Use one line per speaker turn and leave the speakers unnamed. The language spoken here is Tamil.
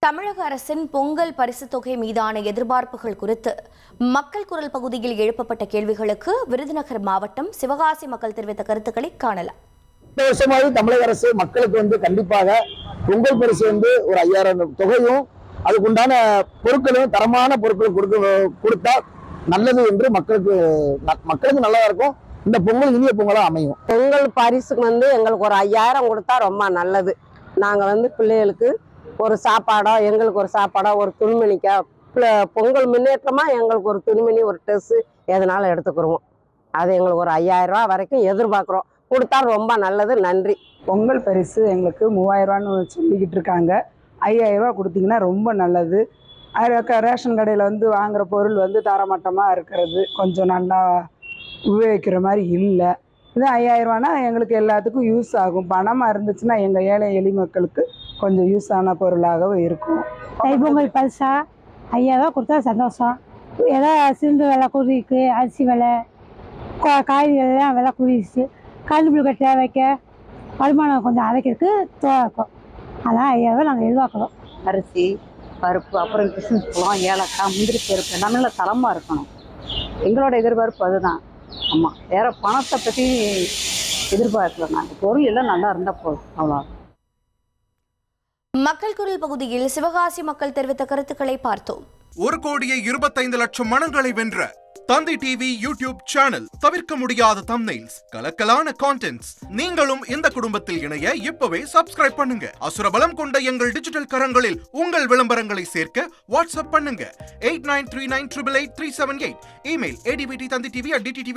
தமிழக அரசின் பொங்கல் பரிசுத் தொகை மீதான எதிர்பார்ப்புகள் குறித்து மக்கள் குரல் பகுதியில் எழுப்பப்பட்ட கேள்விகளுக்கு விருதுநகர் மாவட்டம் சிவகாசி மக்கள் தெரிவித்த கருத்துக்களை காணலாம்.
இந்த வருஷமாவது தமிழக அரசு மக்களுக்கு கண்டிப்பாக பொங்கல் பரிசு ஒரு 5000 தொகையும் அதுக்குண்டான பொருட்களும் தரமான பொருட்களும் கொடுத்தா நல்லது என்று மக்களுக்கு நல்லா இருக்கும். இந்த பொங்கல் இனிய பொங்கலா அமையும்.
பொங்கல் பரிசுக்கு எங்களுக்கு ஒரு 5000 கொடுத்தா ரொம்ப நல்லது. நாங்க பிள்ளைகளுக்கு ஒரு சாப்பாடோ, எங்களுக்கு ஒரு சாப்பாடோ, ஒரு துணிமணிக்கா பொங்கல் முன்னேற்றமா எங்களுக்கு ஒரு துணிமணி, ஒரு ட்ரெஸ் எதனாலும் எடுத்துக்கிறோம். அது எங்களுக்கு ஒரு 5000 ரூபா வரைக்கும் எதிர்பார்க்குறோம். கொடுத்தா ரொம்ப நல்லது. நன்றி.
பொங்கல் பரிசு எங்களுக்கு 3000 ரூபான்னு சொல்லிக்கிட்டு இருக்காங்க. 5000 ரூபா கொடுத்தீங்கன்னா ரொம்ப நல்லது. ரேஷன் கடையில் வாங்குற பொருள் தரமட்டமாக இருக்கிறது கொஞ்சம் நல்லா உபயோகிக்கிற மாதிரி இல்லை. இது 5000 ரூபானா எங்களுக்கு எல்லாத்துக்கும் யூஸ் ஆகும். பணமாக இருந்துச்சுன்னா எங்கள் ஏழை எளி மக்களுக்கு கொஞ்சம் யூஸ் ஆன பொருளாகவும் இருக்கும்.
தைப்பொங்கல் பரிசா 5000 ரூபா கொடுத்தா சந்தோஷம். ஏதோ சிலிண்டர் விலை கூடிருக்கு, அரிசி விலை, காய்கறிகள்லாம் விலை கூடிடுச்சு. கரண்ட் பில் கட்ட வைக்க வருமானம் கொஞ்சம் அரைக்கிறதுக்கு இருக்கும். அதான் 5000 ரூபா நாங்கள் எதிர்பார்க்குறோம்.
அரிசி, பருப்பு, அப்புறம் கிறிஸ்மஸ் பழம், ஏலக்காய், முந்திரி பருப்பு எல்லாமே நல்லா தரமாக இருக்கணும். எங்களோட எதிர்பார்ப்பு அதுதான். ஆமாம், வேற பணத்தை பற்றி எதிர்பார்க்கல. நாங்கள் பொருள் எல்லாம் நல்லா இருந்தால் போதும், அவ்வளோ.
மக்கள் குரல் பகுதியில் சிவகாசி மக்கள் தெரிவித்த கருத்துக்களை பார்த்தோம்.
1,25,00,000 மனங்களை வென்ற தந்தி டிவி யூடியூப் சேனல். தவிர்க்க முடியாத தம்ப்நெயில்ஸ், கலக்கலான கான்டென்ட்ஸ். நீங்களும் இந்த குடும்பத்தில் இணைய இப்பவே சப்ஸ்கிரைப் பண்ணுங்க. அசுரபலம் கொண்ட எங்கள் டிஜிட்டல் கரங்களில் உங்கள் விளம்பரங்களை சேர்க்க வாட்ஸ்அப் பண்ணுங்க. 8939888378. Email advtthanditv@dttv